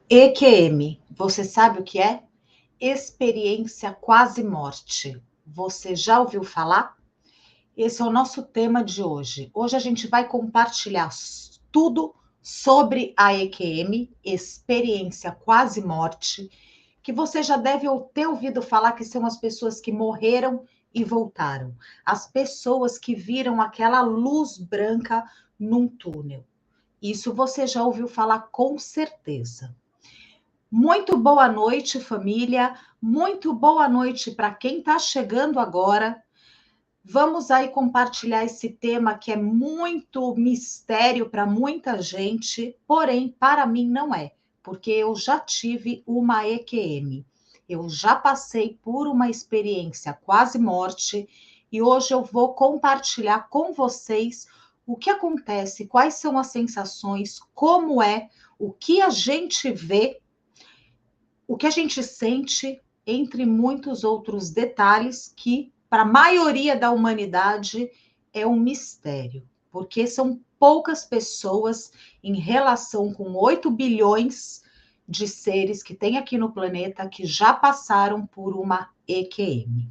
EQM, você sabe o que é? Experiência quase morte. Você já ouviu falar? Esse é o nosso tema de hoje. Hoje a gente vai compartilhar tudo sobre a EQM, experiência quase morte, que você já deve ter ouvido falar que são as pessoas que morreram e voltaram, as pessoas que viram aquela luz branca num túnel. Isso você já ouviu falar com certeza. Muito boa noite, família. Muito boa noite para quem está chegando agora. Vamos aí compartilhar esse tema que é muito mistério para muita gente, porém, para mim não é, porque eu já tive uma EQM. Eu já passei por uma experiência quase morte e hoje eu vou compartilhar com vocês o que acontece, quais são as sensações, como é, o que a gente vê, o que a gente sente, entre muitos outros detalhes que, para a maioria da humanidade, é um mistério, porque são poucas pessoas em relação com 8 bilhões de seres que tem aqui no planeta que já passaram por uma EQM.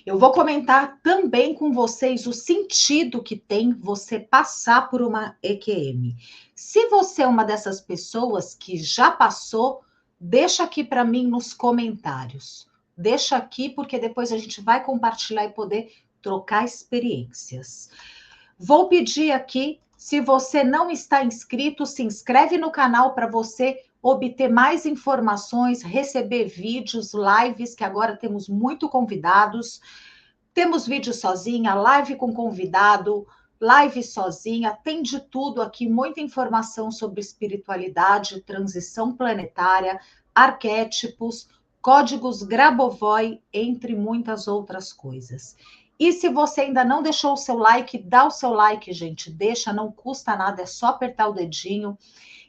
Eu vou comentar também com vocês o sentido que tem você passar por uma EQM. Se você é uma dessas pessoas que já passou, deixa aqui para mim nos comentários. Deixa aqui, porque depois a gente vai compartilhar e poder trocar experiências. Vou pedir aqui, se você não está inscrito, se inscreve no canal para você obter mais informações, receber vídeos, lives, que agora temos muito convidados. Temos vídeo sozinha, live com convidado, live sozinha, tem de tudo aqui, muita informação sobre espiritualidade, transição planetária, arquétipos, códigos Grabovoi, entre muitas outras coisas. E se você ainda não deixou o seu like, dá o seu like, gente, deixa, não custa nada, é só apertar o dedinho.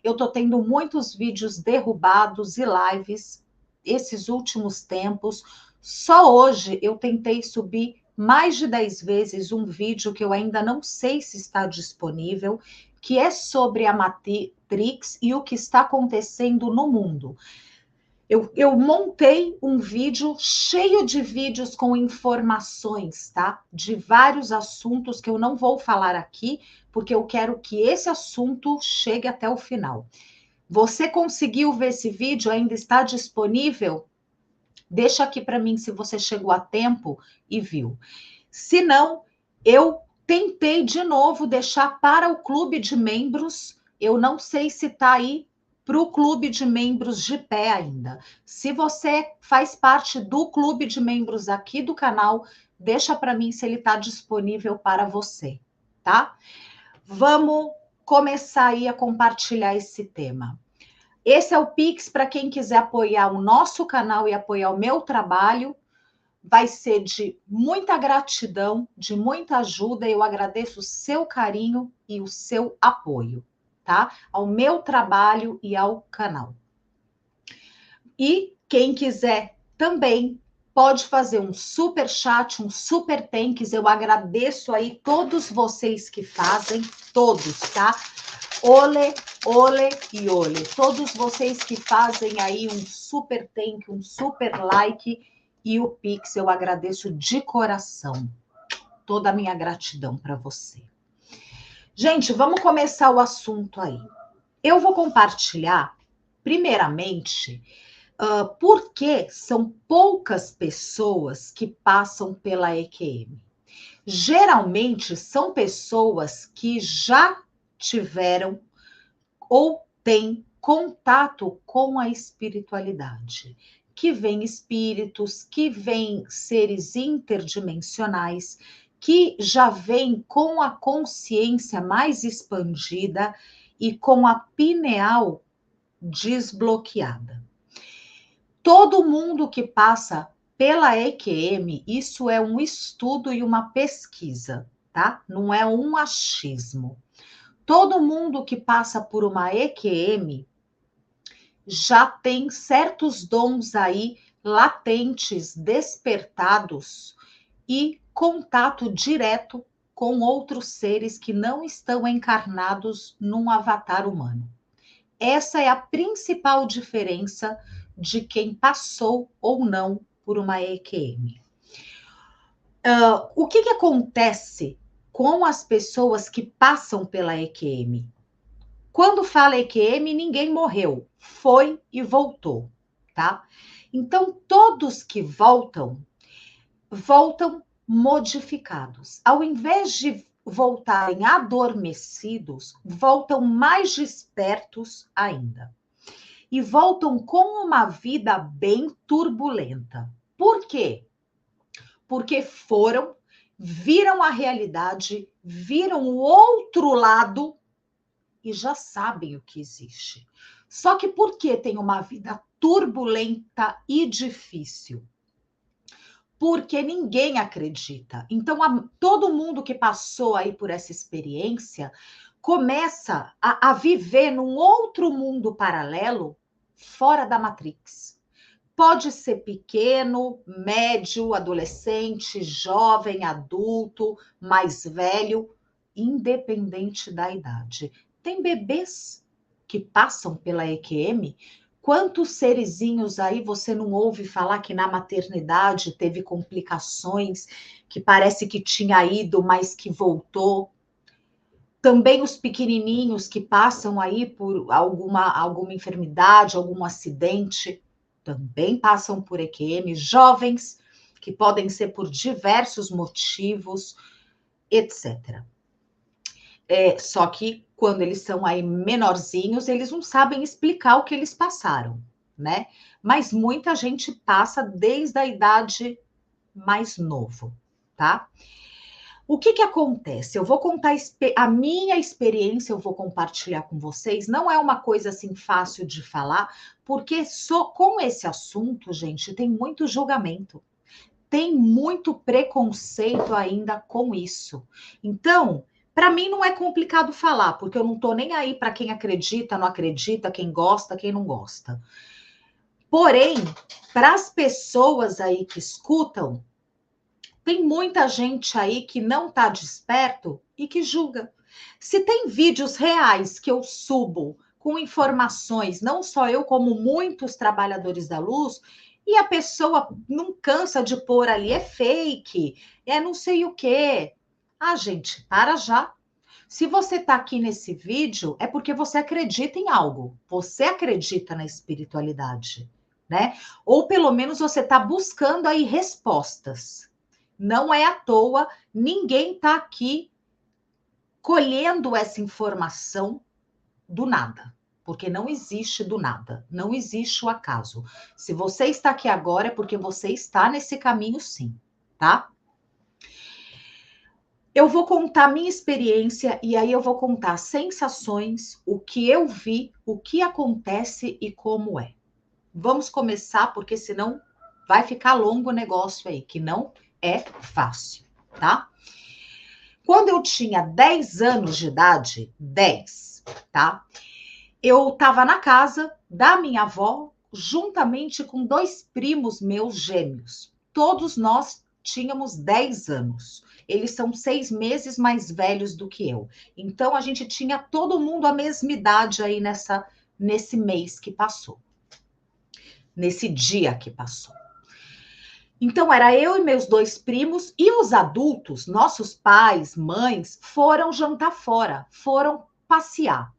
Eu estou tendo muitos vídeos derrubados e lives esses últimos tempos. Só hoje eu tentei subir mais de 10 vezes um vídeo que eu ainda não sei se está disponível, que é sobre a Matrix e o que está acontecendo no mundo. Eu montei um vídeo cheio de vídeos com informações, tá? De vários assuntos que eu não vou falar aqui, porque eu quero que esse assunto chegue até o final. Você conseguiu ver esse vídeo? Ainda está disponível? Deixa aqui para mim se você chegou a tempo e viu. Se não, eu tentei de novo deixar para o clube de membros. Eu não sei se está aí para o clube de membros de pé ainda. Se você faz parte do clube de membros aqui do canal, deixa para mim se ele está disponível para você, tá? Vamos começar aí a compartilhar esse tema. Esse é o Pix para quem quiser apoiar o nosso canal e apoiar o meu trabalho. Vai ser de muita gratidão, de muita ajuda. Eu agradeço o seu carinho e o seu apoio, tá? Ao meu trabalho e ao canal. E quem quiser também pode fazer um super chat, um super thanks. Eu agradeço aí todos vocês que fazem, todos, tá? Ole, ole e ole. Todos vocês que fazem aí um super thank, um super like e o Pix, eu agradeço de coração. Toda a minha gratidão para você. Gente, vamos começar o assunto aí. Eu vou compartilhar, primeiramente, por que são poucas pessoas que passam pela EQM. Geralmente são pessoas que já tiveram ou têm contato com a espiritualidade, que vêm espíritos, que vêm seres interdimensionais, que já vêm com a consciência mais expandida e com a pineal desbloqueada. Todo mundo que passa pela EQM, isso é um estudo e uma pesquisa, tá? Não é um achismo. Todo mundo que passa por uma EQM já tem certos dons aí latentes, despertados e contato direto com outros seres que não estão encarnados num avatar humano. Essa é a principal diferença de quem passou ou não por uma EQM. O que acontece com as pessoas que passam pela EQM? Quando fala EQM, ninguém morreu, foi e voltou, tá? Então, todos que voltam modificados. Ao invés de voltarem adormecidos, voltam mais despertos ainda. E voltam com uma vida bem turbulenta. Por quê? Porque viram a realidade, viram o outro lado e já sabem o que existe. Só que por que tem uma vida turbulenta e difícil? Porque ninguém acredita. Então, todo mundo que passou aí por essa experiência começa a viver num outro mundo paralelo fora da Matrix. Pode ser pequeno, médio, adolescente, jovem, adulto, mais velho, independente da idade. Tem bebês que passam pela EQM. Quantos serizinhos aí você não ouve falar que na maternidade teve complicações, que parece que tinha ido, mas que voltou? Também os pequenininhos que passam aí por alguma enfermidade, algum acidente, também passam por EQM. Jovens que podem ser por diversos motivos, etc. Só que quando eles são aí menorzinhos, eles não sabem explicar o que eles passaram, né? Mas muita gente passa desde a idade mais novo, tá? O que acontece? Eu vou contar a minha experiência, eu vou compartilhar com vocês. Não é uma coisa assim fácil de falar, porque só com esse assunto, gente, tem muito julgamento. Tem muito preconceito ainda com isso. Então, para mim não é complicado falar, porque eu não estou nem aí para quem acredita, não acredita, quem gosta, quem não gosta. Porém, para as pessoas aí que escutam, tem muita gente aí que não está desperto e que julga. Se tem vídeos reais que eu subo com informações, não só eu, como muitos trabalhadores da luz, e a pessoa não cansa de pôr ali, é fake, é não sei o quê. Ah, gente, para já. Se você está aqui nesse vídeo, é porque você acredita em algo. Você acredita na espiritualidade, né? Ou pelo menos você está buscando aí respostas. Não é à toa, ninguém está aqui colhendo essa informação do nada, porque não existe do nada, não existe o acaso. Se você está aqui agora é porque você está nesse caminho sim, tá? Eu vou contar minha experiência e aí eu vou contar sensações, o que eu vi, o que acontece e como é. Vamos começar, porque senão vai ficar longo o negócio aí, que não é fácil, tá? Quando eu tinha 10 anos de idade, 10, tá? Eu estava na casa da minha avó, juntamente com 2 primos meus gêmeos. Todos nós tínhamos 10 anos. Eles são 6 meses mais velhos do que eu. Então, a gente tinha todo mundo a mesma idade aí nesse mês que passou. Nesse dia que passou. Então, era eu e meus 2 primos e os adultos, nossos pais, mães, foram jantar fora, foram passear.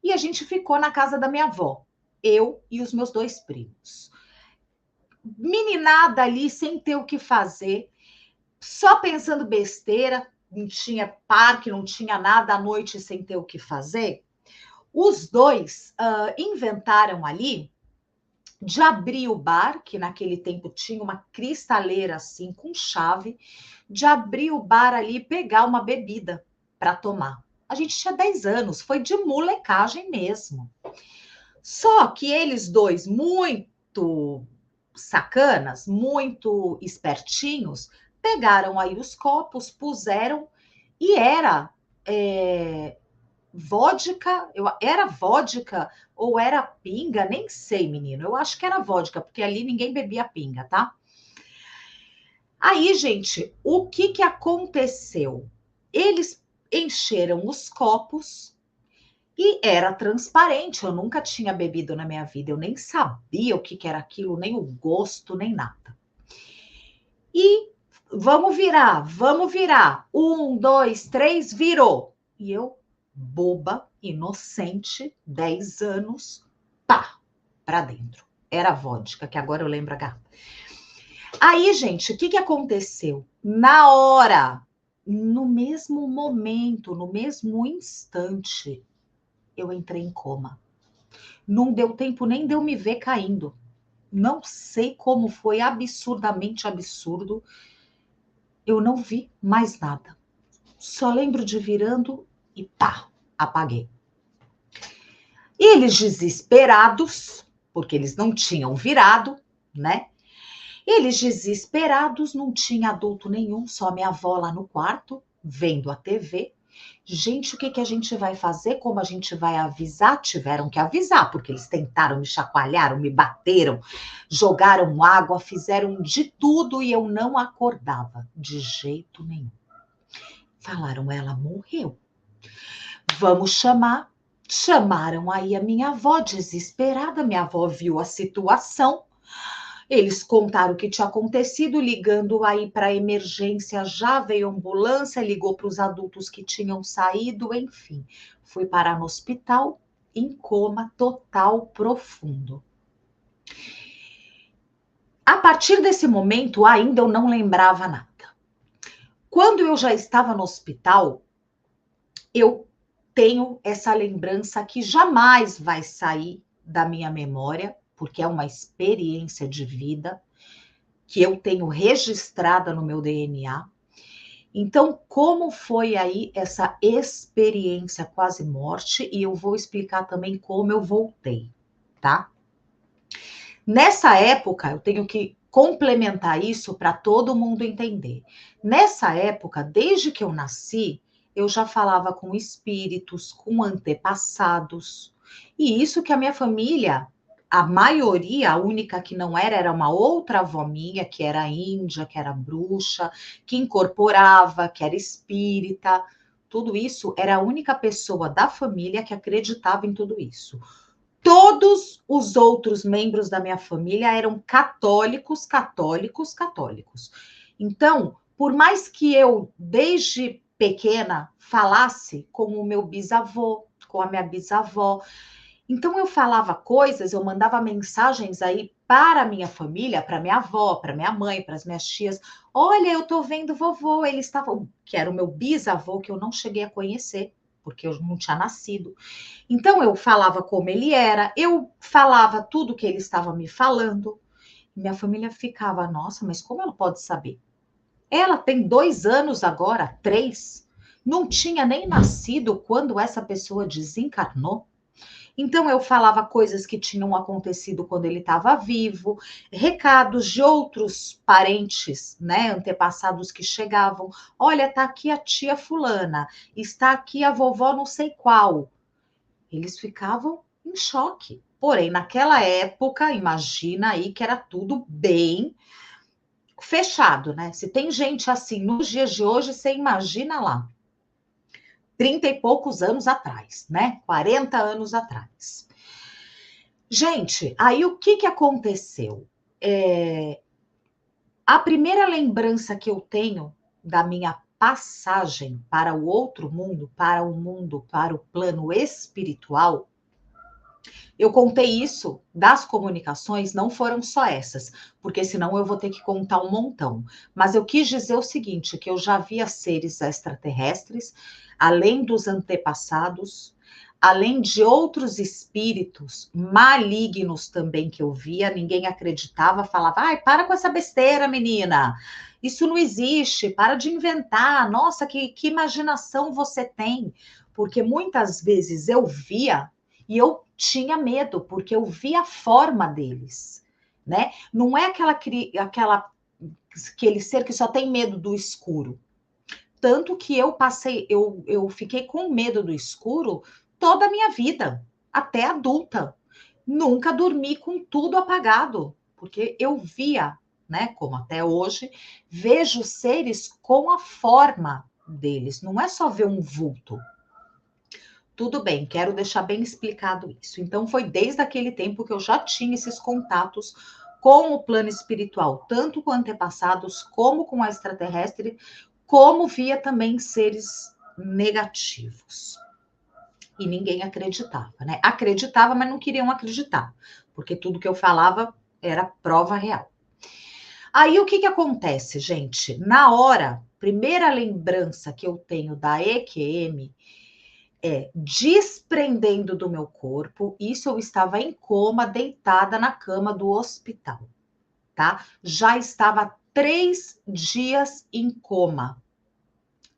E a gente ficou na casa da minha avó, eu e os meus 2 primos. Meninada ali, sem ter o que fazer, só pensando besteira, não tinha parque, não tinha nada à noite sem ter o que fazer. Os dois inventaram ali de abrir o bar, que naquele tempo tinha uma cristaleira assim com chave, de abrir o bar ali e pegar uma bebida para tomar. A gente tinha 10 anos, foi de molecagem mesmo. Só que eles dois, muito sacanas, muito espertinhos, pegaram aí os copos, puseram e era vodka, era vodka ou era pinga, nem sei, menino. Eu acho que era vodka, porque ali ninguém bebia pinga, tá? Aí, gente, o que aconteceu? Eles encheram os copos E era transparente, eu nunca tinha bebido na minha vida, eu nem sabia o que era aquilo, nem o gosto, nem nada. E vamos virar, vamos virar. 1, 2, 3, virou. E eu, boba, inocente, 10 anos, pá, pra dentro. Era vodka, que agora eu lembro a garrafa. Aí, gente, o que aconteceu? Na hora, no mesmo momento, no mesmo instante, eu entrei em coma. Não deu tempo nem de eu me ver caindo. Não sei como foi absurdamente absurdo. Eu não vi mais nada. Só lembro de virando e pá, apaguei. E eles desesperados, porque eles não tinham virado, né? Eles desesperados, não tinha adulto nenhum, só minha avó lá no quarto, vendo a TV. Gente, o que a gente vai fazer? Como a gente vai avisar? Tiveram que avisar, porque eles tentaram, me chacoalharam, me bateram, jogaram água, fizeram de tudo e eu não acordava, de jeito nenhum. Falaram, ela morreu. Vamos chamar. Chamaram aí a minha avó, desesperada. Minha avó viu a situação. Eles contaram o que tinha acontecido, ligando aí para a emergência, já veio ambulância, ligou para os adultos que tinham saído, enfim. Fui parar no hospital em coma total profundo. A partir desse momento, ainda eu não lembrava nada. Quando eu já estava no hospital, eu tenho essa lembrança que jamais vai sair da minha memória, porque é uma experiência de vida que eu tenho registrada no meu DNA. Então, como foi aí essa experiência quase morte? E eu vou explicar também como eu voltei, tá? Nessa época, eu tenho que complementar isso para todo mundo entender. Nessa época, desde que eu nasci, eu já falava com espíritos, com antepassados. E isso que a minha família, a maioria, a única que não era uma outra avó minha, que era índia, que era bruxa, que incorporava, que era espírita. Tudo isso era a única pessoa da família que acreditava em tudo isso. Todos os outros membros da minha família eram católicos, católicos, católicos. Então, por mais que eu, desde pequena, falasse com o meu bisavô, com a minha bisavó, então eu falava coisas, eu mandava mensagens aí para a minha família, para minha avó, para minha mãe, para as minhas tias. Olha, eu tô vendo vovô, ele estava, que era o meu bisavô, que eu não cheguei a conhecer, porque eu não tinha nascido. Então eu falava como ele era, eu falava tudo que ele estava me falando. Minha família ficava, nossa, mas como ela pode saber? Ela tem 2 anos agora, 3. Não tinha nem nascido quando essa pessoa desencarnou. Então eu falava coisas que tinham acontecido quando ele estava vivo, recados de outros parentes, né, antepassados que chegavam. Olha, tá aqui a tia fulana, está aqui a vovó não sei qual. Eles ficavam em choque. Porém, naquela época, imagina aí que era tudo bem fechado, né? Se tem gente assim nos dias de hoje, você imagina lá, 30 e poucos anos atrás, né? 40 anos atrás. Gente, aí o que aconteceu? A primeira lembrança que eu tenho da minha passagem para o outro mundo, para o plano espiritual, eu contei isso das comunicações, não foram só essas, porque senão eu vou ter que contar um montão. Mas eu quis dizer o seguinte, que eu já via seres extraterrestres, além dos antepassados, além de outros espíritos malignos também que eu via, ninguém acreditava, falava, ai, para com essa besteira, menina, isso não existe, para de inventar, nossa, que imaginação você tem, porque muitas vezes eu via e eu tinha medo, porque eu via a forma deles, né? Não é aquele ser que só tem medo do escuro. Tanto que eu fiquei com medo do escuro toda a minha vida, até adulta. Nunca dormi com tudo apagado, porque eu via, né, como até hoje, vejo seres com a forma deles, não é só ver um vulto. Tudo bem, quero deixar bem explicado isso. Então, foi desde aquele tempo que eu já tinha esses contatos com o plano espiritual, tanto com antepassados, como com a extraterrestre, como via também seres negativos. E ninguém acreditava, né? Acreditava, mas não queriam acreditar, porque tudo que eu falava era prova real. Aí o que acontece, gente? Na hora, primeira lembrança que eu tenho da EQM é desprendendo do meu corpo. Isso eu estava em coma, deitada na cama do hospital, tá? Já estava 3 dias em coma.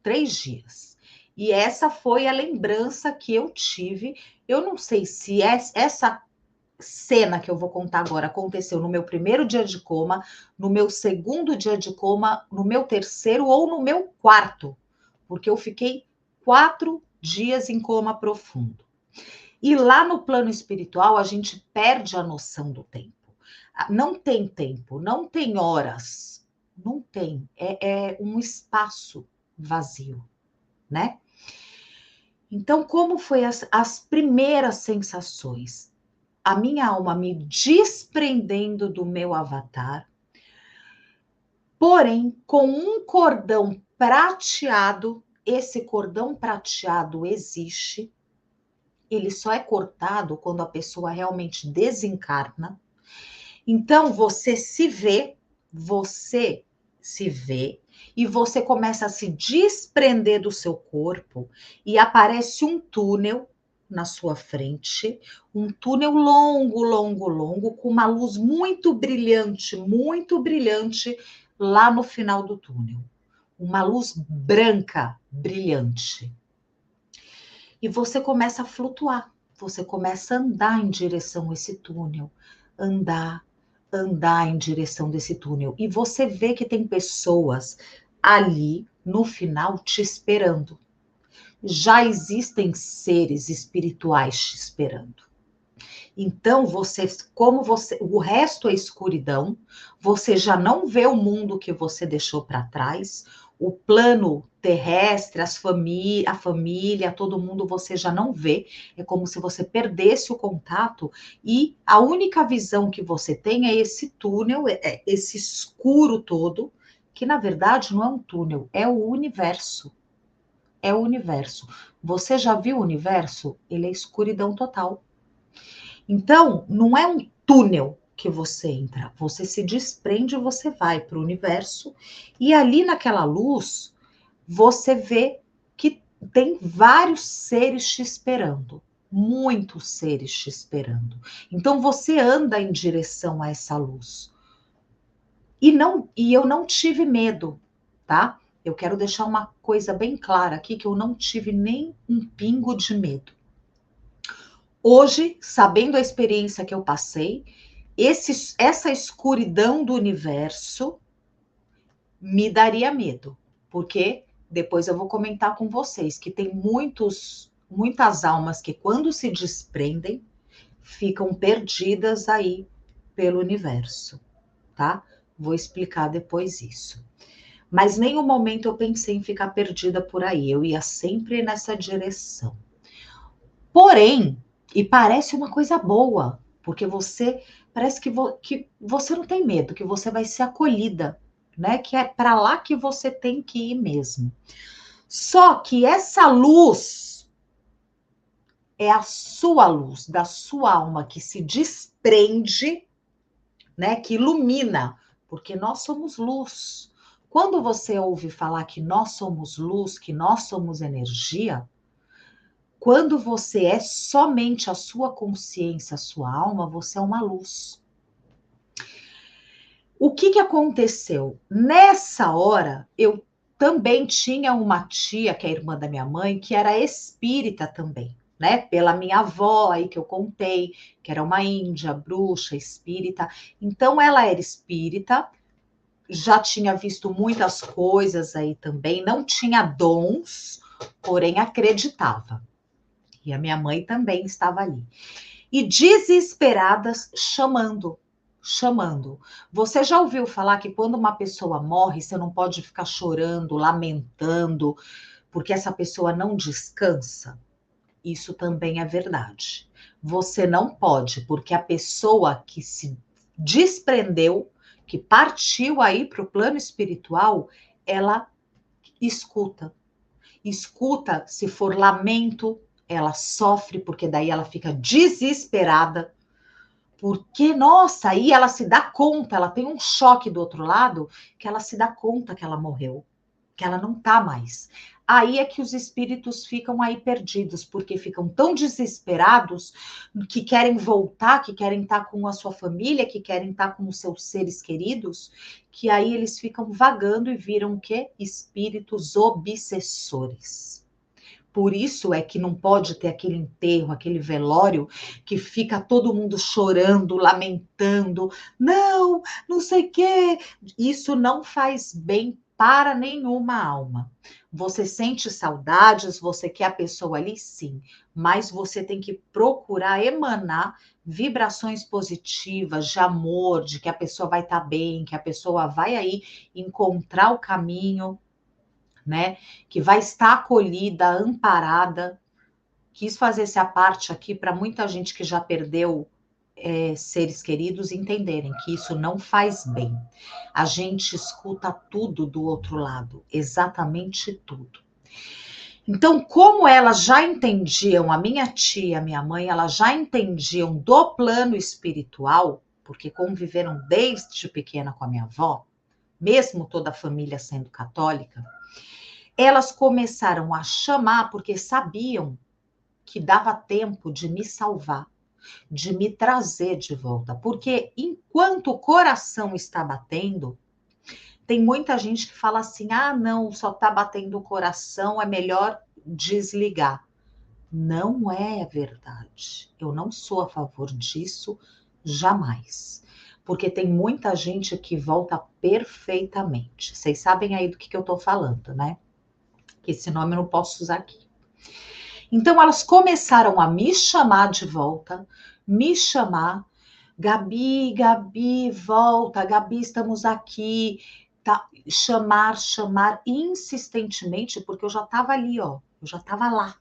3 dias. E essa foi a lembrança que eu tive. Eu não sei se essa cena que eu vou contar agora aconteceu no meu primeiro dia de coma, no meu segundo dia de coma, no meu terceiro ou no meu quarto, porque eu fiquei 4 dias em coma profundo. E lá no plano espiritual, a gente perde a noção do tempo. Não tem tempo, não tem horas, não tem. É um espaço vazio, né? Então, como foi as primeiras sensações? A minha alma me desprendendo do meu avatar, porém com um cordão prateado. Esse cordão prateado existe, ele só é cortado quando a pessoa realmente desencarna. Então você se vê e você começa a se desprender do seu corpo e aparece um túnel na sua frente, um túnel longo, longo, longo, com uma luz muito brilhante lá no final do túnel. Uma luz branca, brilhante. E você começa a flutuar, você começa a andar em direção a esse túnel, andar em direção desse túnel. E você vê que tem pessoas ali no final te esperando. Já existem seres espirituais te esperando. Então, o resto é escuridão, você já não vê o mundo que você deixou para trás, o plano terrestre, a família, todo mundo você já não vê. É como se você perdesse o contato e a única visão que você tem é esse túnel, esse escuro todo, que na verdade não é um túnel, é o universo. É o universo. Você já viu o universo? Ele é escuridão total. Então, não é um túnel que você entra, você se desprende, você vai para o universo e ali naquela luz você vê que tem vários seres te esperando, muitos seres te esperando. Então você anda em direção a essa luz. E eu não tive medo, tá? Eu quero deixar uma coisa bem clara aqui que eu não tive nem um pingo de medo. Hoje, sabendo a experiência que eu passei, essa escuridão do universo me daria medo, porque depois eu vou comentar com vocês que tem muitas almas que quando se desprendem, ficam perdidas aí pelo universo, tá? Vou explicar depois isso. Mas nenhum momento eu pensei em ficar perdida por aí, eu ia sempre nessa direção. Porém, e parece uma coisa boa, porque você parece que você não tem medo, que você vai ser acolhida, né? Que é para lá que você tem que ir mesmo. Só que essa luz é a sua luz, da sua alma que se desprende, né? Que ilumina, porque nós somos luz. Quando você ouve falar que nós somos luz, que nós somos energia, quando você é somente a sua consciência, a sua alma, você é uma luz. O que aconteceu? Nessa hora, eu também tinha uma tia, que é a irmã da minha mãe, que era espírita também, né? Pela minha avó aí que eu contei, que era uma índia, bruxa, espírita. Então, ela era espírita, já tinha visto muitas coisas aí também, não tinha dons, porém acreditava. E a minha mãe também estava ali. E desesperadas chamando. Você já ouviu falar que quando uma pessoa morre, você não pode ficar chorando, lamentando, porque essa pessoa não descansa? Isso também é verdade. Você não pode, porque a pessoa que se desprendeu, que partiu aí para o plano espiritual, ela escuta. Escuta, se for lamento, ela sofre, porque daí ela fica desesperada. Porque, nossa, aí ela se dá conta, ela tem um choque do outro lado, que ela se dá conta que ela morreu, que ela não tá mais. Aí é que os espíritos ficam aí perdidos, porque ficam tão desesperados que querem voltar, que querem estar com a sua família, que querem estar com os seus seres queridos, que aí eles ficam vagando e viram o quê? Espíritos obsessores. Por isso é que não pode ter aquele enterro, aquele velório que fica todo mundo chorando, lamentando. Não, não sei o quê. Isso não faz bem para nenhuma alma. Você sente saudades, você quer a pessoa ali, sim, mas você tem que procurar emanar vibrações positivas, de amor, de que a pessoa vai estar bem, que a pessoa vai aí encontrar o caminho, né? Que vai estar acolhida, amparada. Quis fazer essa parte aqui para muita gente que já perdeu seres queridos entenderem que isso não faz bem. A gente escuta tudo do outro lado, exatamente tudo. Então, como elas já entendiam, a minha tia, a minha mãe, elas já entendiam do plano espiritual, porque conviveram desde pequena com a minha avó, mesmo toda a família sendo católica, elas começaram a chamar porque sabiam que dava tempo de me salvar, de me trazer de volta. Porque enquanto o coração está batendo, tem muita gente que fala assim: ah, não, só está batendo o coração, é melhor desligar. Não é verdade. Eu não sou a favor disso, jamais. Porque tem muita gente que volta perfeitamente. Vocês sabem aí do que eu estou falando, né? Que esse nome eu não posso usar aqui. Então elas começaram a me chamar de volta, me chamar, Gabi, Gabi, volta, Gabi, estamos aqui, tá? Chamar insistentemente, porque eu já estava ali, ó, eu já estava lá,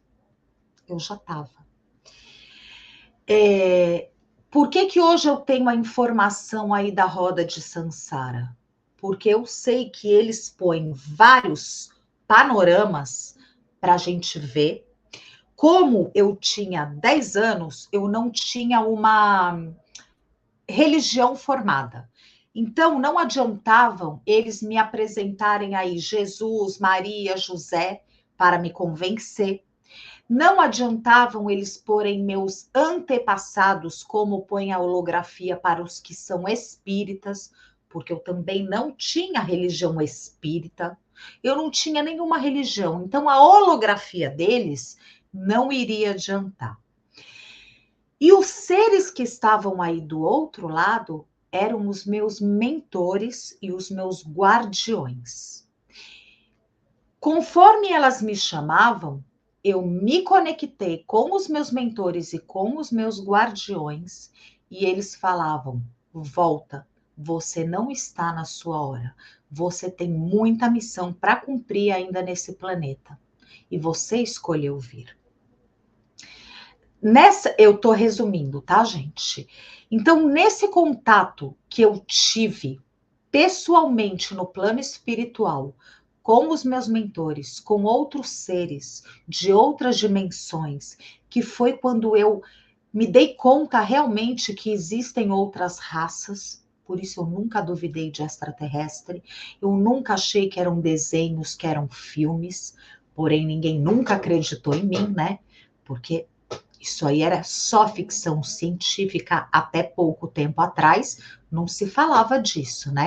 eu já estava. Por que hoje eu tenho a informação aí da roda de Sansara? Porque eu sei que eles põem vários panoramas para a gente ver. Como eu tinha 10 anos, eu não tinha uma religião formada. Então, não adiantavam eles me apresentarem aí Jesus, Maria, José, para me convencer. Não adiantavam eles porem meus antepassados, como põe a holografia para os que são espíritas, porque eu também não tinha religião espírita, eu não tinha nenhuma religião. Então, a holografia deles não iria adiantar. E os seres que estavam aí do outro lado eram os meus mentores e os meus guardiões. Conforme elas me chamavam, eu me conectei com os meus mentores e com os meus guardiões, e eles falavam: volta, você não está na sua hora, você tem muita missão para cumprir ainda nesse planeta, e você escolheu vir. Eu tô resumindo, tá, gente? Então, nesse contato que eu tive pessoalmente no plano espiritual, com os meus mentores, com outros seres de outras dimensões, que foi quando eu me dei conta realmente que existem outras raças, por isso eu nunca duvidei de extraterrestre, eu nunca achei que eram desenhos, que eram filmes, porém ninguém nunca acreditou em mim, né? Porque isso aí era só ficção científica até pouco tempo atrás, não se falava disso, né?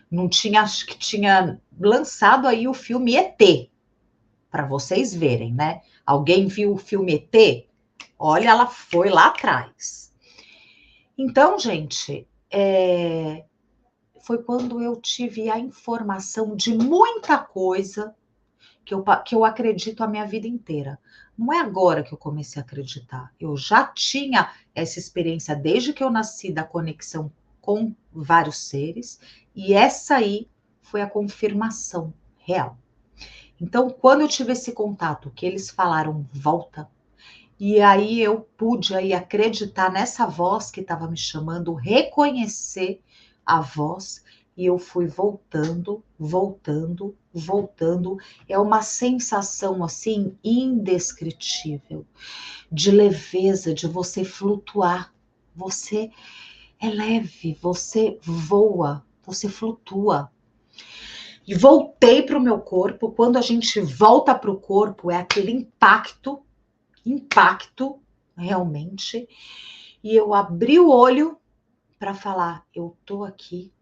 Não tinha, acho que tinha lançado aí o filme ET, para vocês verem, né? Alguém viu o filme ET? Olha, ela foi lá atrás. Então, gente, foi quando eu tive a informação de muita coisa que eu acredito a minha vida inteira. Não é agora que eu comecei a acreditar. Eu já tinha essa experiência desde que eu nasci da conexão com vários seres, e essa aí foi a confirmação real. Então, quando eu tive esse contato, que eles falaram volta, e aí eu pude aí acreditar nessa voz que estava me chamando, reconhecer a voz, e eu fui voltando, voltando, voltando. É uma sensação assim indescritível, de leveza, de você flutuar. Você é leve, você voa, você flutua. E voltei para o meu corpo. Quando a gente volta para o corpo, é aquele impacto realmente. E eu abri o olho para falar: eu tô aqui,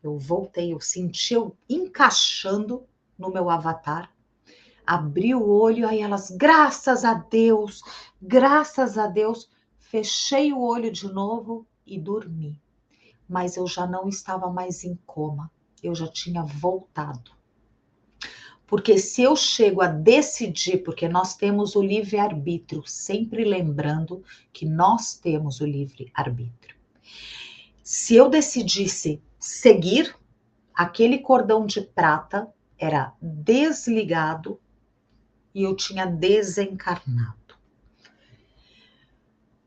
eu voltei, eu senti eu encaixando no meu avatar. Abri o olho, aí elas, graças a Deus, fechei o olho de novo e dormi. Mas eu já não estava mais em coma, eu já tinha voltado. Porque se eu chego a decidir, porque nós temos o livre-arbítrio, sempre lembrando que nós temos o livre-arbítrio. Se eu decidisse seguir, aquele cordão de prata era desligado e eu tinha desencarnado.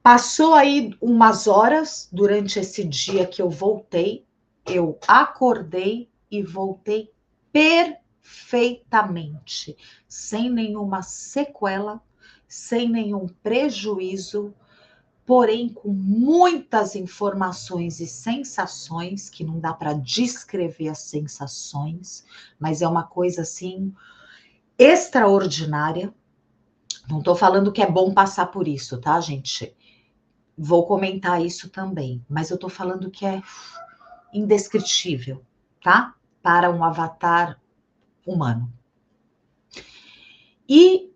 Passou aí umas horas durante esse dia que eu voltei, eu acordei e voltei perfeitamente, sem nenhuma sequela, sem nenhum prejuízo, porém com muitas informações e sensações, que não dá para descrever as sensações, mas é uma coisa assim extraordinária. Não estou falando que é bom passar por isso, tá, gente? Vou comentar isso também, mas eu estou falando que é indescritível, tá? Para um avatar humano. E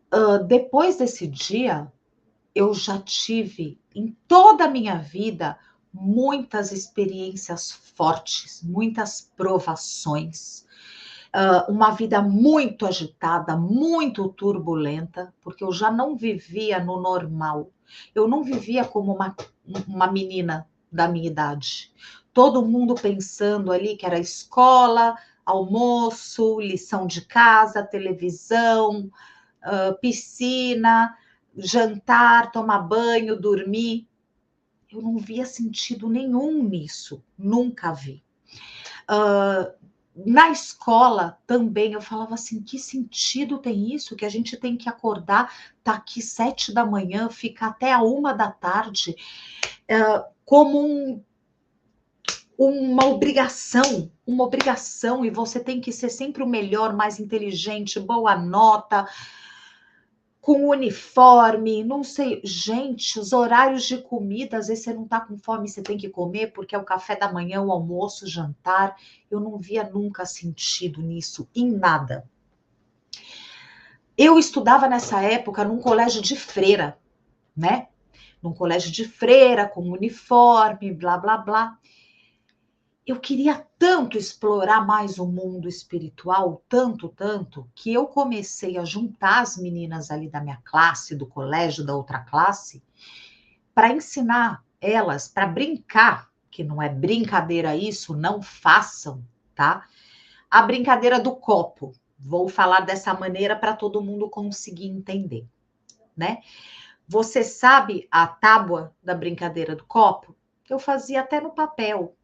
depois desse dia, eu já tive em toda a minha vida muitas experiências fortes, muitas provações, uma vida muito agitada, muito turbulenta, porque eu já não vivia no normal. Eu não vivia como uma menina da minha idade. Todo mundo pensando ali que era escola, almoço, lição de casa, televisão, piscina, jantar, tomar banho, dormir. Eu não via sentido nenhum nisso, nunca vi. Na escola também eu falava assim, que sentido tem isso? Que a gente tem que acordar, tá aqui 7 da manhã, ficar até a 1 da tarde, como uma obrigação, e você tem que ser sempre o melhor, mais inteligente, boa nota, com uniforme, não sei. Gente, os horários de comida, às vezes você não tá com fome, você tem que comer, porque é o café da manhã, o almoço, o jantar. Eu não via nunca sentido nisso, em nada. Eu estudava nessa época num colégio de freira, né? Num colégio de freira, com uniforme, blá, blá, blá. Eu queria tanto explorar mais o mundo espiritual, tanto, tanto, que eu comecei a juntar as meninas ali da minha classe, do colégio, da outra classe, para ensinar elas, para brincar, que não é brincadeira isso, não façam, tá? A brincadeira do copo. Vou falar dessa maneira para todo mundo conseguir entender, né? Você sabe a tábua da brincadeira do copo? Eu fazia até no papel.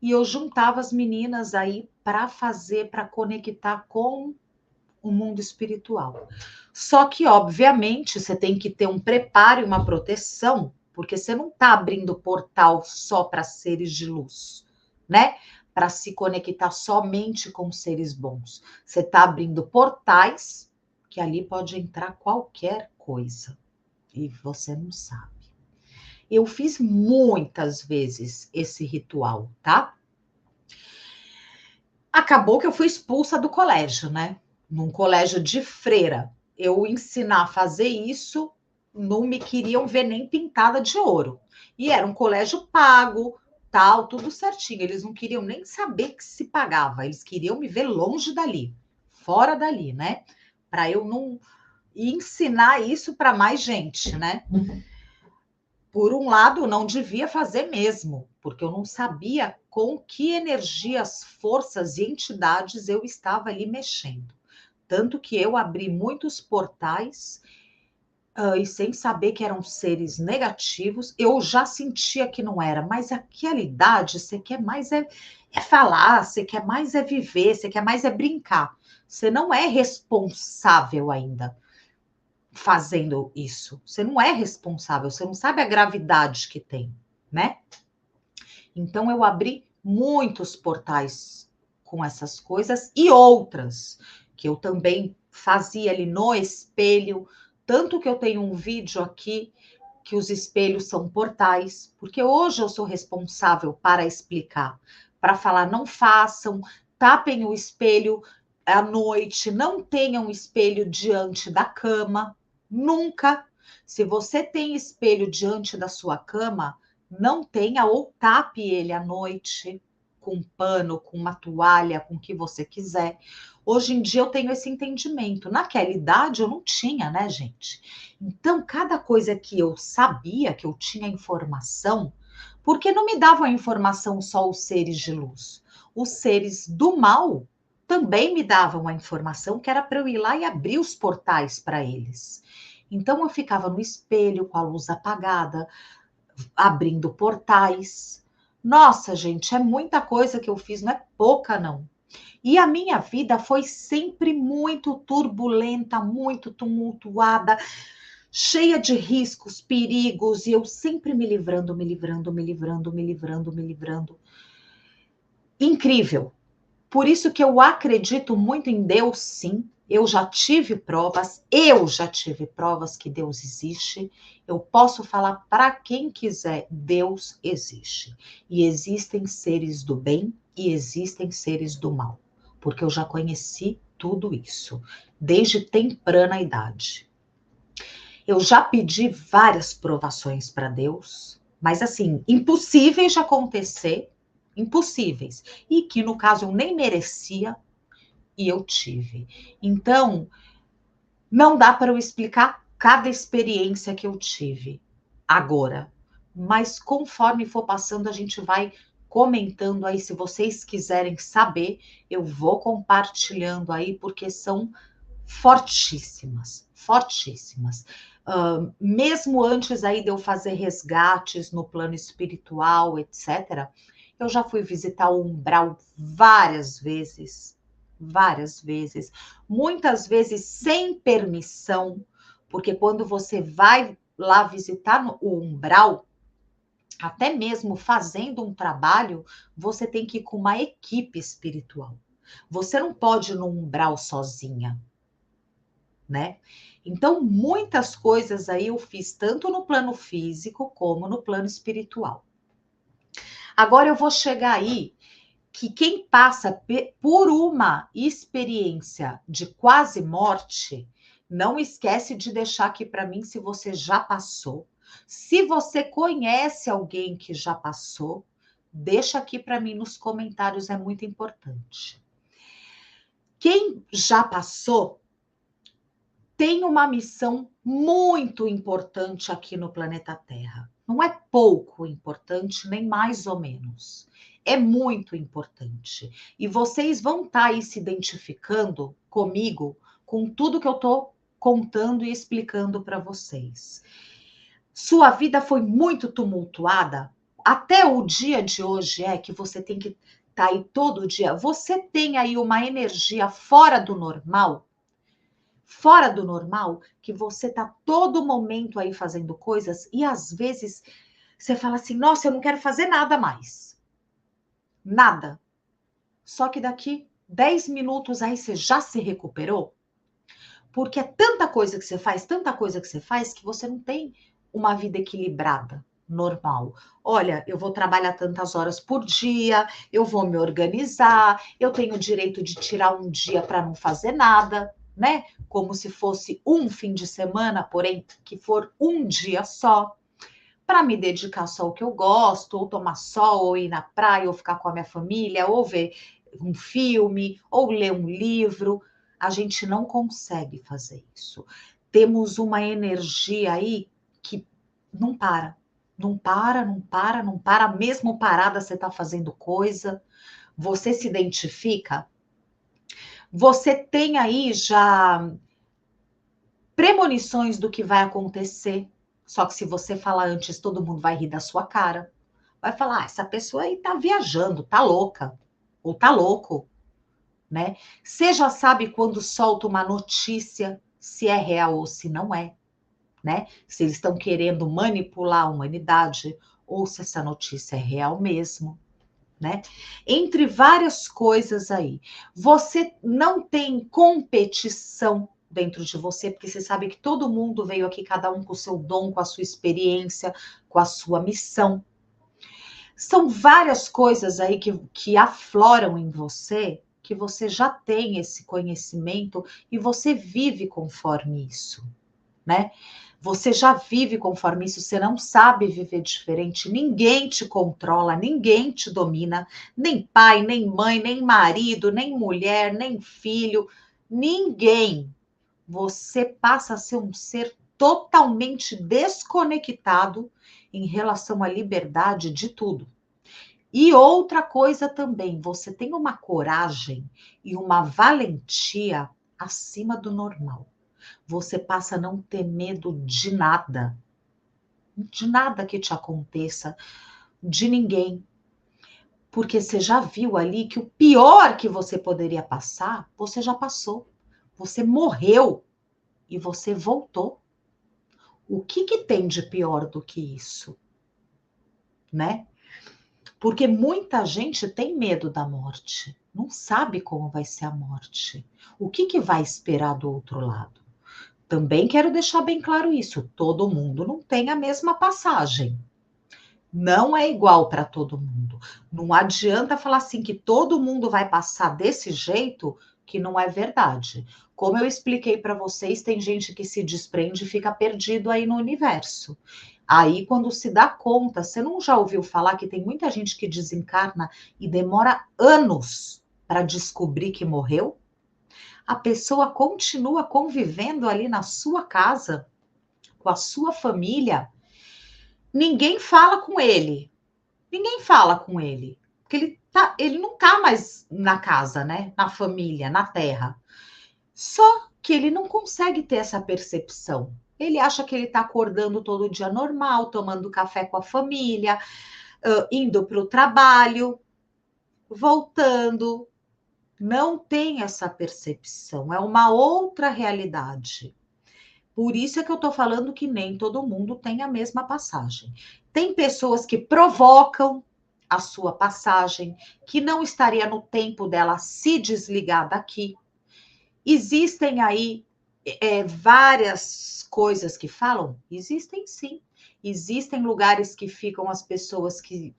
E eu juntava as meninas aí para fazer, para conectar com o mundo espiritual. Só que, obviamente, você tem que ter um preparo e uma proteção, porque você não está abrindo portal só para seres de luz, né? Para se conectar somente com seres bons. Você está abrindo portais que ali pode entrar qualquer coisa e você não sabe. Eu fiz muitas vezes esse ritual, tá? Acabou que eu fui expulsa do colégio, né? Num colégio de freira. Eu ensinar a fazer isso, não me queriam ver nem pintada de ouro. E era um colégio pago, tal, tudo certinho. Eles não queriam nem saber que se pagava. Eles queriam me ver longe dali, fora dali, né? Para eu não ensinar isso para mais gente, né? Por um lado, não devia fazer mesmo, porque eu não sabia com que energias, forças e entidades eu estava ali mexendo. Tanto que eu abri muitos portais e sem saber que eram seres negativos, eu já sentia que não era, mas aquela idade, você quer mais é falar, você quer mais é viver, você quer mais é brincar. Você não é responsável ainda fazendo isso. Você não é responsável, você não sabe a gravidade que tem, né? Então eu abri muitos portais com essas coisas e outras que eu também fazia ali no espelho, tanto que eu tenho um vídeo aqui que os espelhos são portais, porque hoje eu sou responsável para explicar, para falar não façam, tapem o espelho à noite, não tenham espelho diante da cama, nunca. Se você tem espelho diante da sua cama, não tenha ou tape ele à noite com um pano, com uma toalha, com o que você quiser. Hoje em dia eu tenho esse entendimento. Naquela idade eu não tinha, né, gente? Então, cada coisa que eu sabia, que eu tinha informação, porque não me davam a informação só os seres de luz. Os seres do mal também me davam a informação que era para eu ir lá e abrir os portais para eles. Então eu ficava no espelho com a luz apagada, abrindo portais. Nossa, gente, é muita coisa que eu fiz, não é pouca, não. E a minha vida foi sempre muito turbulenta, muito tumultuada, cheia de riscos, perigos, e eu sempre me livrando, me livrando, me livrando, me livrando, me livrando. Incrível. Por isso que eu acredito muito em Deus, sim. Eu já tive provas que Deus existe. Eu posso falar para quem quiser, Deus existe. E existem seres do bem e existem seres do mal, porque eu já conheci tudo isso, desde temprana idade. Eu já pedi várias provações para Deus, mas assim, impossíveis de acontecer, impossíveis, e que no caso eu nem merecia e eu tive. Então, não dá para eu explicar cada experiência que eu tive agora, mas conforme for passando, a gente vai comentando aí. Se vocês quiserem saber, eu vou compartilhando aí, porque são fortíssimas, fortíssimas. Mesmo antes aí de eu fazer resgates no plano espiritual, etc., eu já fui visitar o umbral várias vezes, muitas vezes sem permissão, porque quando você vai lá visitar o umbral, até mesmo fazendo um trabalho, você tem que ir com uma equipe espiritual. Você não pode ir no umbral sozinha, né? Então, muitas coisas aí eu fiz tanto no plano físico como no plano espiritual. Agora eu vou chegar aí que quem passa por uma experiência de quase morte, não esquece de deixar aqui para mim se você já passou. Se você conhece alguém que já passou, deixa aqui para mim nos comentários, é muito importante. Quem já passou tem uma missão muito importante aqui no planeta Terra. Não é pouco importante, nem mais ou menos. É muito importante. E vocês vão estar aí se identificando comigo, com tudo que eu estou contando e explicando para vocês. Sua vida foi muito tumultuada, até o dia de hoje é que você tem que estar aí todo dia. Você tem aí uma energia fora do normal, que você tá todo momento aí fazendo coisas e às vezes você fala assim: nossa, eu não quero fazer nada mais. Nada. Só que daqui 10 minutos aí você já se recuperou, porque é tanta coisa que você faz, tanta coisa que você faz, que você não tem uma vida equilibrada, normal. Olha, eu vou trabalhar tantas horas por dia, eu vou me organizar, eu tenho o direito de tirar um dia para não fazer nada, né? Como se fosse um fim de semana, porém que for um dia só, para me dedicar só ao que eu gosto, ou tomar sol, ou ir na praia, ou ficar com a minha família, ou ver um filme, ou ler um livro. A gente não consegue fazer isso. Temos uma energia aí que não para. Não para, não para, não para. Mesmo parada, você está fazendo coisa. Você se identifica? Você tem aí já premonições do que vai acontecer. Só que se você falar antes, todo mundo vai rir da sua cara. Vai falar, essa pessoa aí tá viajando, tá louca, ou tá louco, né? Você já sabe quando solta uma notícia, se é real ou se não é, né? Se eles estão querendo manipular a humanidade, ou se essa notícia é real mesmo, né? Entre várias coisas aí. Você não tem competição dentro de você, porque você sabe que todo mundo veio aqui, cada um com o seu dom, com a sua experiência, com a sua missão. São várias coisas aí que afloram em você, que você já tem esse conhecimento e você vive conforme isso, né? Você já vive conforme isso, você não sabe viver diferente, ninguém te controla, ninguém te domina, nem pai, nem mãe, nem marido, nem mulher, nem filho, ninguém. Você passa a ser um ser totalmente desconectado em relação à liberdade de tudo. E outra coisa também, você tem uma coragem e uma valentia acima do normal. Você passa a não ter medo de nada que te aconteça, de ninguém, porque você já viu ali que o pior que você poderia passar, você já passou. Você morreu e você voltou. O que que tem de pior do que isso, né? Porque muita gente tem medo da morte, não sabe como vai ser a morte. O que que vai esperar do outro lado? Também quero deixar bem claro isso, todo mundo não tem a mesma passagem. Não é igual para todo mundo. Não adianta falar assim que todo mundo vai passar desse jeito, que não é verdade. Como eu expliquei para vocês, tem gente que se desprende e fica perdido aí no universo. Aí, quando se dá conta, você não já ouviu falar que tem muita gente que desencarna e demora anos para descobrir que morreu? A pessoa continua convivendo ali na sua casa, com a sua família. Ninguém fala com ele. Ninguém fala com ele. Porque ele não tá mais na casa, né? Na família, na terra. Só que ele não consegue ter essa percepção. Ele acha que ele está acordando todo dia normal, tomando café com a família, indo para o trabalho, voltando. Não tem essa percepção. É uma outra realidade. Por isso é que eu estou falando que nem todo mundo tem a mesma passagem. Tem pessoas que provocam a sua passagem, que não estaria no tempo dela se desligar daqui. Existem aí várias coisas que falam? Existem sim. Existem lugares que ficam as pessoas que,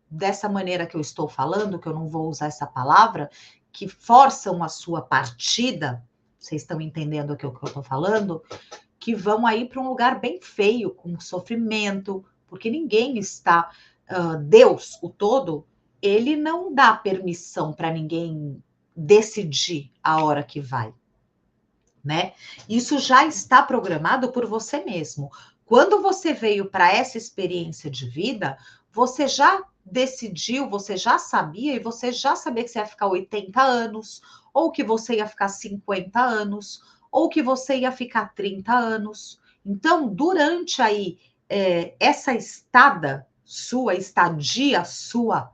dessa maneira que eu estou falando, que eu não vou usar essa palavra, que forçam a sua partida, vocês estão entendendo o que eu estou falando? Que vão aí para um lugar bem feio, com sofrimento, porque ninguém está. Deus, o todo, ele não dá permissão para ninguém decidir a hora que vai, né? Isso já está programado por você mesmo. Quando você veio para essa experiência de vida, você já decidiu, você já sabia, e você já sabia que você ia ficar 80 anos, ou que você ia ficar 50 anos, ou que você ia ficar 30 anos. Então, durante aí essa estadia sua,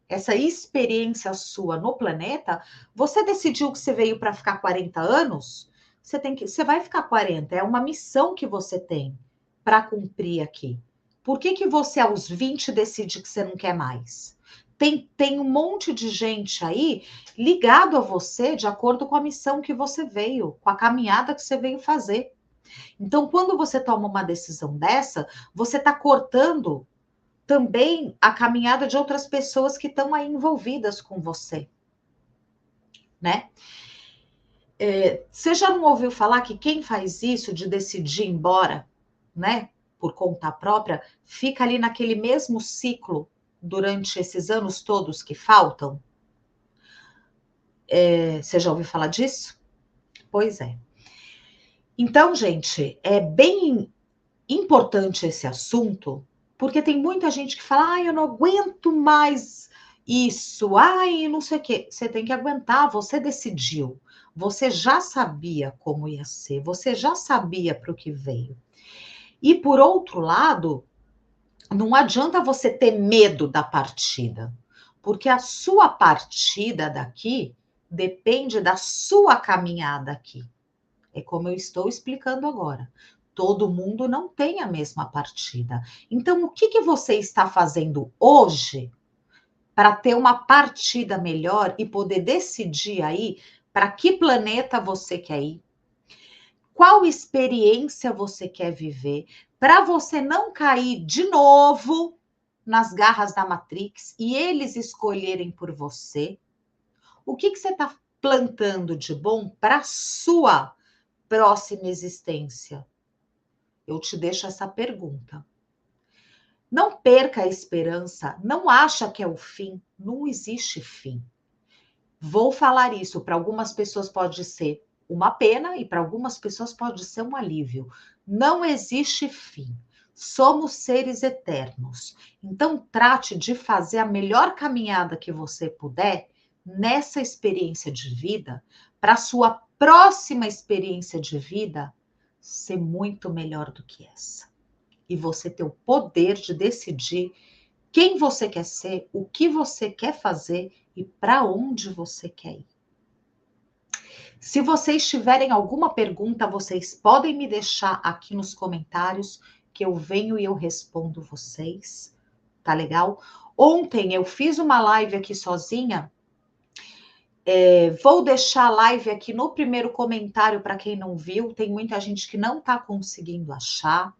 essa experiência sua no planeta, você decidiu que você veio para ficar 40 anos, você vai ficar 40, é uma missão que você tem para cumprir aqui. Por que que você aos 20 decide que você não quer mais? Tem um monte de gente aí ligado a você de acordo com a missão que você veio, com a caminhada que você veio fazer. Então, quando você toma uma decisão dessa, você está cortando também a caminhada de outras pessoas que estão aí envolvidas com você, né? Você já não ouviu falar que quem faz isso de decidir ir embora, né, por conta própria, fica ali naquele mesmo ciclo durante esses anos todos que faltam? Você já ouviu falar disso? Pois é. Então, gente, é bem importante esse assunto, porque tem muita gente que fala, eu não aguento mais isso, não sei o quê. Você tem que aguentar, você decidiu. Você já sabia como ia ser, você já sabia para o que veio. E por outro lado, não adianta você ter medo da partida, porque a sua partida daqui depende da sua caminhada aqui. É como eu estou explicando agora. Todo mundo não tem a mesma partida. Então, o que você está fazendo hoje para ter uma partida melhor e poder decidir aí para que planeta você quer ir? Qual experiência você quer viver, para você não cair de novo nas garras da Matrix e eles escolherem por você? O que você está plantando de bom para a sua próxima existência? Eu te deixo essa pergunta. Não perca a esperança, não acha que é o fim, não existe fim. Vou falar isso, para algumas pessoas pode ser uma pena e para algumas pessoas pode ser um alívio. Não existe fim. Somos seres eternos. Então trate de fazer a melhor caminhada que você puder nessa experiência de vida, para a sua próxima experiência de vida ser muito melhor do que essa. E você ter o poder de decidir quem você quer ser, o que você quer fazer e para onde você quer ir. Se vocês tiverem alguma pergunta, vocês podem me deixar aqui nos comentários, que eu venho e eu respondo vocês. Tá legal? Ontem eu fiz uma live aqui sozinha. Vou deixar a live aqui no primeiro comentário para quem não viu. Tem muita gente que não está conseguindo achar.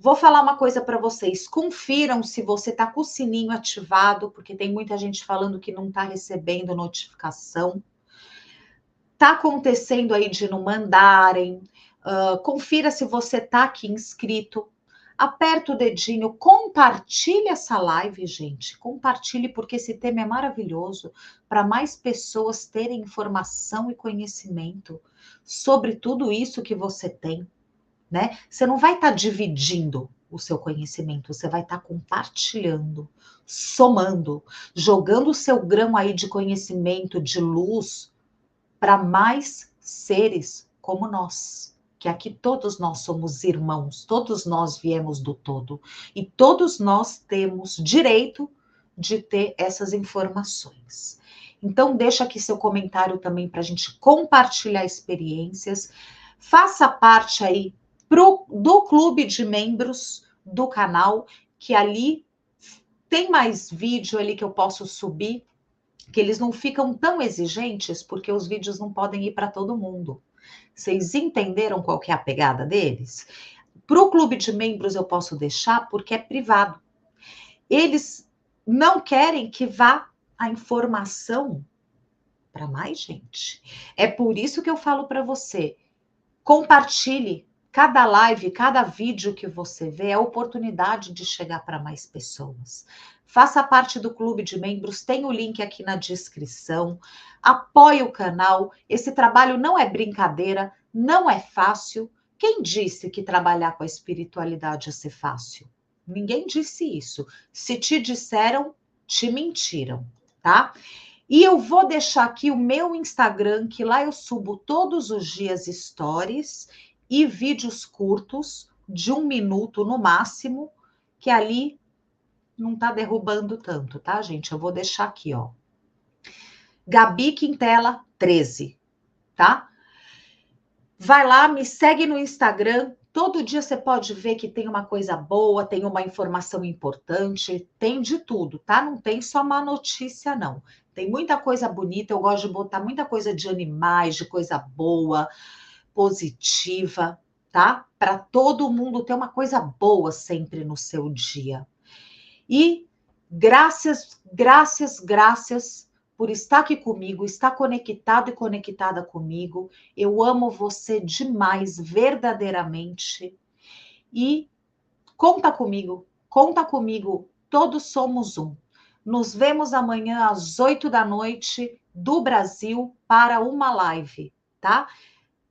Vou falar uma coisa para vocês. Confiram se você está com o sininho ativado, porque tem muita gente falando que não está recebendo notificação. Está acontecendo aí de não mandarem. Confira se você está aqui inscrito. Aperta o dedinho, compartilhe essa live, gente. Compartilhe, porque esse tema é maravilhoso para mais pessoas terem informação e conhecimento sobre tudo isso que você tem, né? Você não vai estar dividindo o seu conhecimento, você vai estar compartilhando, somando, jogando o seu grão aí de conhecimento, de luz, para mais seres como nós, que aqui todos nós somos irmãos, todos nós viemos do todo e todos nós temos direito de ter essas informações. Então deixa aqui seu comentário também para a gente compartilhar experiências, faça parte aí do clube de membros do canal, que ali tem mais vídeo ali que eu posso subir, que eles não ficam tão exigentes, porque os vídeos não podem ir para todo mundo. Vocês entenderam qual que é a pegada deles? Para o clube de membros eu posso deixar, porque é privado. Eles não querem que vá a informação para mais gente. É por isso que eu falo para você, compartilhe. Cada live, cada vídeo que você vê é a oportunidade de chegar para mais pessoas. Faça parte do clube de membros, tem o link aqui na descrição. Apoie o canal. Esse trabalho não é brincadeira, não é fácil. Quem disse que trabalhar com a espiritualidade ia ser fácil? Ninguém disse isso. Se te disseram, te mentiram, tá? E eu vou deixar aqui o meu Instagram, que lá eu subo todos os dias stories e vídeos curtos, de 1 minuto no máximo, que ali não tá derrubando tanto, tá, gente? Eu vou deixar aqui, ó. Gabi Quintela 13, tá? Vai lá, me segue no Instagram. Todo dia você pode ver que tem uma coisa boa, tem uma informação importante, tem de tudo, tá? Não tem só má notícia, não. Tem muita coisa bonita, eu gosto de botar muita coisa de animais, de coisa boa, positiva, tá? Para todo mundo ter uma coisa boa sempre no seu dia. E graças, graças, graças por estar aqui comigo, estar conectado e conectada comigo. Eu amo você demais, verdadeiramente. E conta comigo, todos somos um. Nos vemos amanhã às 8 da noite do Brasil para uma live, tá?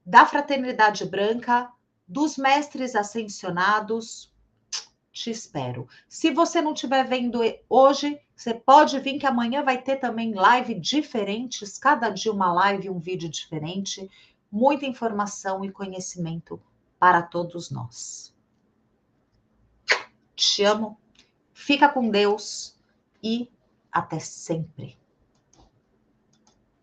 Da Fraternidade Branca, dos Mestres Ascensionados. te espero. Se você não estiver vendo hoje, você pode vir que amanhã vai ter também live diferentes, cada dia uma live, um vídeo diferente, muita informação e conhecimento para todos nós. Te amo, fica com Deus e até sempre.